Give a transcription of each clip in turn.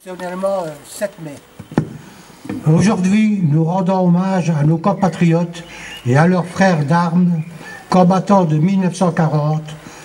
Exceptionnellement 7 mai. Aujourd'hui, nous rendons hommage à nos compatriotes et à leurs frères d'armes, combattants de 1940,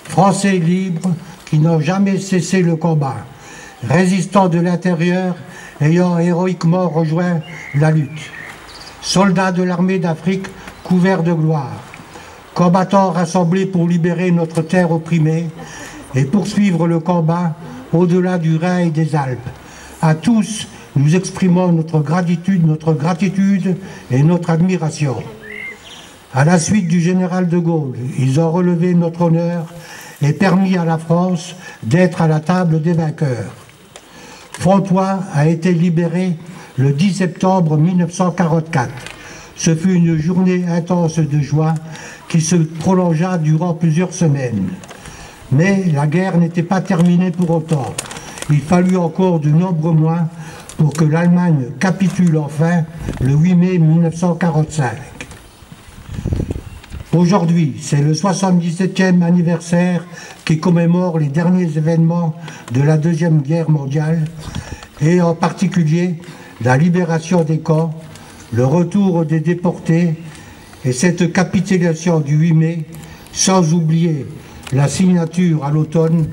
Français libres qui n'ont jamais cessé le combat, résistants de l'intérieur ayant héroïquement rejoint la lutte, soldats de l'armée d'Afrique couverts de gloire, combattants rassemblés pour libérer notre terre opprimée et poursuivre le combat au-delà du Rhin et des Alpes. À tous, nous exprimons notre gratitude et notre admiration. À la suite du général de Gaulle, ils ont relevé notre honneur et permis à la France d'être à la table des vainqueurs. Fontoy a été libéré le 10 septembre 1944. Ce fut une journée intense de joie qui se prolongea durant plusieurs semaines. Mais la guerre n'était pas terminée pour autant. Il fallut encore de nombreux mois pour que l'Allemagne capitule enfin le 8 mai 1945. Aujourd'hui, c'est le 77e anniversaire qui commémore les derniers événements de la Deuxième Guerre mondiale et en particulier la libération des camps, le retour des déportés et cette capitulation du 8 mai, sans oublier la signature à l'automne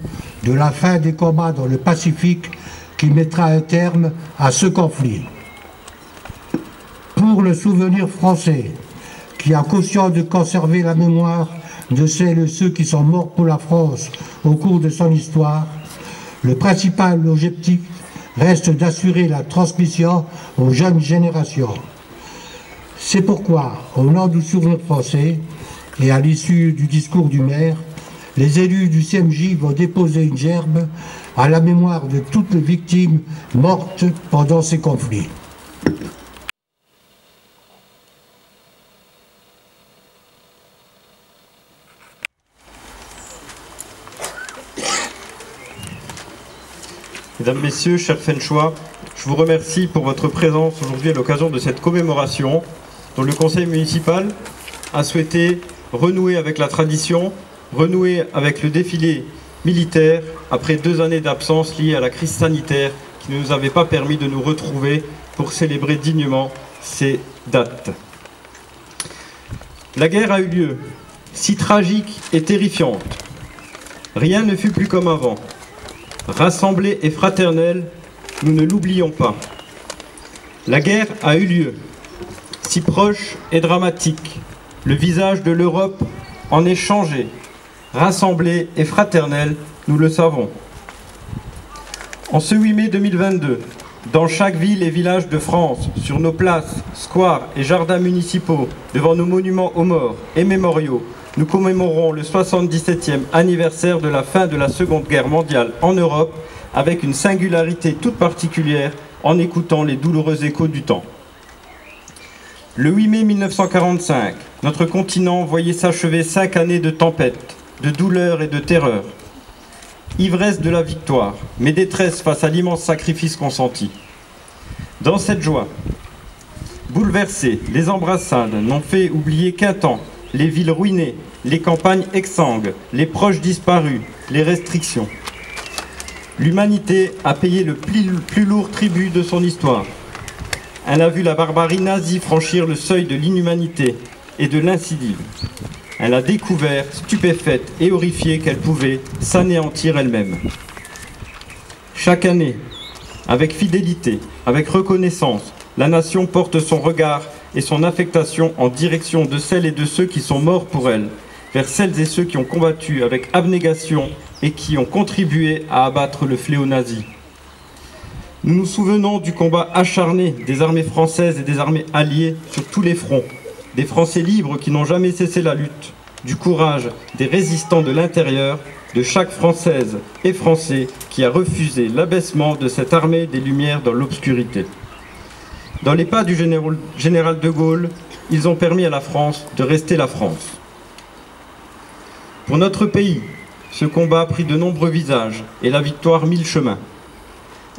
de la fin des combats dans le Pacifique qui mettra un terme à ce conflit. Pour le souvenir français, qui a caution de conserver la mémoire de celles et ceux qui sont morts pour la France au cours de son histoire, le principal objectif reste d'assurer la transmission aux jeunes générations. C'est pourquoi, au nom du souvenir français et à l'issue du discours du maire, les élus du CMJ vont déposer une gerbe à la mémoire de toutes les victimes mortes pendant ces conflits. Mesdames, Messieurs, chers Fenchois, je vous remercie pour votre présence aujourd'hui à l'occasion de cette commémoration dont le conseil municipal a souhaité renouer avec la tradition, renouer avec le défilé militaire après 2 années d'absence liées à la crise sanitaire qui ne nous avait pas permis de nous retrouver pour célébrer dignement ces dates. La guerre a eu lieu, si tragique et terrifiante. Rien ne fut plus comme avant. Rassemblés et fraternels, nous ne l'oublions pas. La guerre a eu lieu, si proche et dramatique. Le visage de l'Europe en est changé. Rassemblés et fraternels, nous le savons. En ce 8 mai 2022, dans chaque ville et village de France, sur nos places, squares et jardins municipaux, devant nos monuments aux morts et mémoriaux, nous commémorons le 77e anniversaire de la fin de la Seconde Guerre mondiale en Europe avec une singularité toute particulière en écoutant les douloureux échos du temps. Le 8 mai 1945, notre continent voyait s'achever 5 années de tempêtes, de douleurs et de terreur. Ivresse de la victoire, mais détresse face à l'immense sacrifice consenti. Dans cette joie, bouleversées, les embrassades n'ont fait oublier qu'un temps, les villes ruinées, les campagnes exsangues, les proches disparus, les restrictions. L'humanité a payé le plus lourd tribut de son histoire. Elle a vu la barbarie nazie franchir le seuil de l'inhumanité et de l'incivil. Elle a découvert, stupéfaite et horrifiée, qu'elle pouvait s'anéantir elle-même. Chaque année, avec fidélité, avec reconnaissance, la nation porte son regard et son affectation en direction de celles et de ceux qui sont morts pour elle, vers celles et ceux qui ont combattu avec abnégation et qui ont contribué à abattre le fléau nazi. Nous nous souvenons du combat acharné des armées françaises et des armées alliées sur tous les fronts, des Français libres qui n'ont jamais cessé la lutte, du courage des résistants de l'intérieur, de chaque Française et Français qui a refusé l'abaissement de cette armée des Lumières dans l'obscurité. Dans les pas du général de Gaulle, ils ont permis à la France de rester la France. Pour notre pays, ce combat a pris de nombreux visages et la victoire 1000 chemins.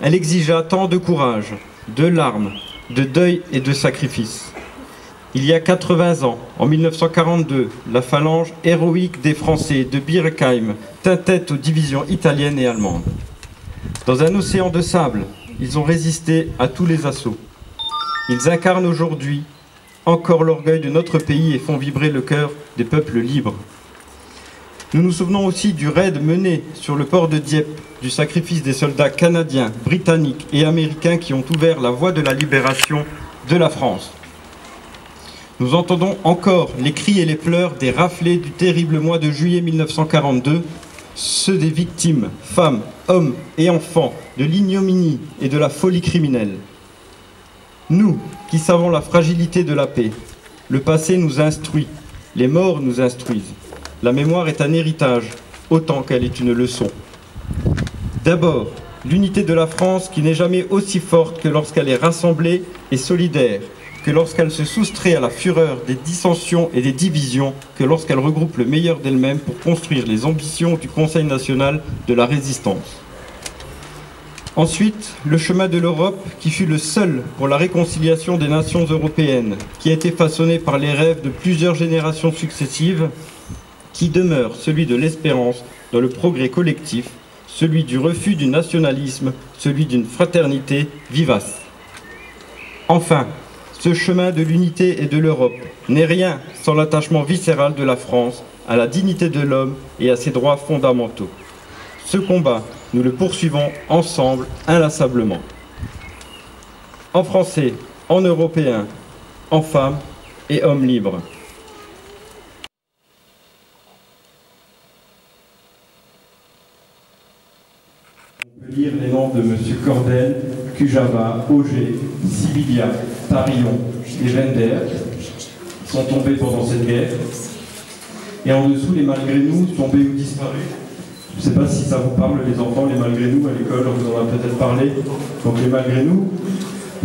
Elle exigea tant de courage, de larmes, de deuil et de sacrifices. Il y a 80 ans, en 1942, la phalange héroïque des Français de Bietigheim tint tête aux divisions italiennes et allemandes. Dans un océan de sable, ils ont résisté à tous les assauts. Ils incarnent aujourd'hui encore l'orgueil de notre pays et font vibrer le cœur des peuples libres. Nous nous souvenons aussi du raid mené sur le port de Dieppe, du sacrifice des soldats canadiens, britanniques et américains qui ont ouvert la voie de la libération de la France. Nous entendons encore les cris et les pleurs des raflés du terrible mois de juillet 1942, ceux des victimes, femmes, hommes et enfants, de l'ignominie et de la folie criminelle. Nous, qui savons la fragilité de la paix, le passé nous instruit, les morts nous instruisent. La mémoire est un héritage, autant qu'elle est une leçon. D'abord, l'unité de la France qui n'est jamais aussi forte que lorsqu'elle est rassemblée et solidaire, que lorsqu'elle se soustrait à la fureur des dissensions et des divisions, que lorsqu'elle regroupe le meilleur d'elle-même pour construire les ambitions du Conseil national de la résistance. Ensuite, le chemin de l'Europe qui fut le seul pour la réconciliation des nations européennes, qui a été façonné par les rêves de plusieurs générations successives, qui demeure celui de l'espérance dans le progrès collectif, celui du refus du nationalisme, celui d'une fraternité vivace. Enfin, ce chemin de l'unité et de l'Europe n'est rien sans l'attachement viscéral de la France à la dignité de l'homme et à ses droits fondamentaux. Ce combat, nous le poursuivons ensemble, inlassablement. En français, en européen, en femmes et hommes libres. Lire les noms de M. Cordel, Cujava, Auger, Sibilia, Tarillon et Wender sont tombés pendant cette guerre. Et en dessous, les malgré nous tombés ou disparus. Je ne sais pas si ça vous parle, les enfants, les malgré nous, à l'école, on vous en a peut-être parlé. Donc les malgré nous,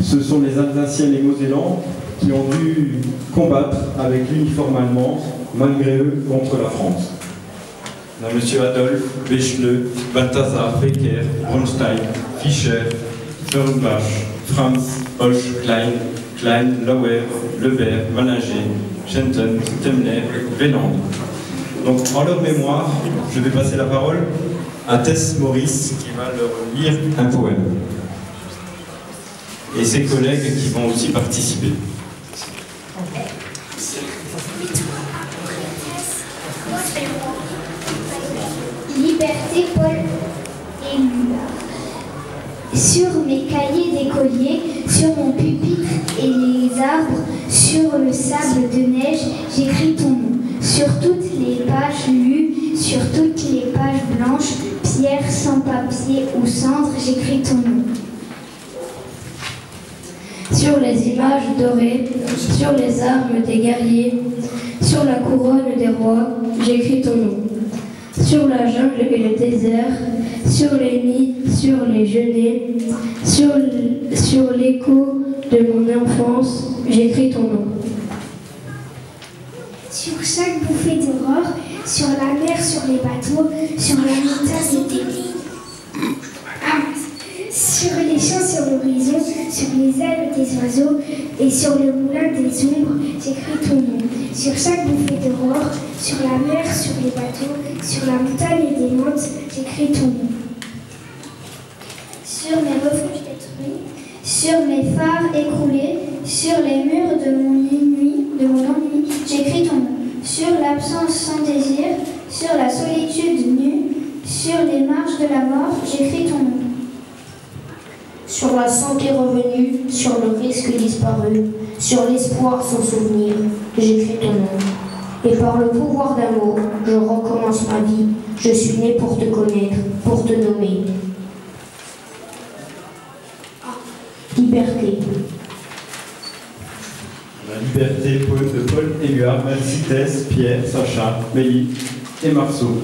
ce sont les Alsaciens et Mosellans qui ont dû combattre avec l'uniforme allemand, malgré eux, contre la France. Là, M. Adolphe, Bechleux, Balthasar, Becker, Bronstein, Fischer, Feuerbach, Franz, Hoche, Klein, Lauer, Lebert, Maninger, Schenten, Temler, Véland. Donc, en leur mémoire, je vais passer la parole à Tess Maurice qui va leur lire un poème. Et ses collègues qui vont aussi participer. Liberté, Paul Éluard. Sur mes cahiers d'écolier, sur mon pupitre et les arbres, sur le sable de neige, j'écris ton nom. Sur toutes les pages lues, sur toutes les pages blanches, pierre sans papier ou cendre, j'écris ton nom. Sur les images dorées, sur les armes des guerriers, sur Sur la couronne des rois, j'écris ton nom. Sur la jungle et le désert, sur les nids, sur les genêts, sur l'écho de mon enfance, j'écris ton nom. Sur chaque bouffée d'aurore, sur la mer, sur les bateaux, sur la montagne des sur les champs, sur l'horizon, sur les ailes des oiseaux et sur le moulin des ombres, j'écris ton nom. Sur chaque bouffée d'aurore, sur la mer, sur les bateaux, sur la montagne et des montes, j'écris ton nom. Sur mes refuges détruits, sur mes phares écroulés, sur les murs de mon ennui, j'écris ton nom. Sur l'absence sans désir, sur la solitude nue, sur les marches de la mort, j'écris ton nom. Sur la santé revenue, sur le risque disparu, sur l'espoir sans souvenir, j'écris ton nom. Et par le pouvoir d'amour, je recommence ma vie. Je suis né pour te connaître, pour te nommer. Liberté. La liberté, poème de Paul Éluard, Citès, Pierre, Sacha, Mélie et Marceau.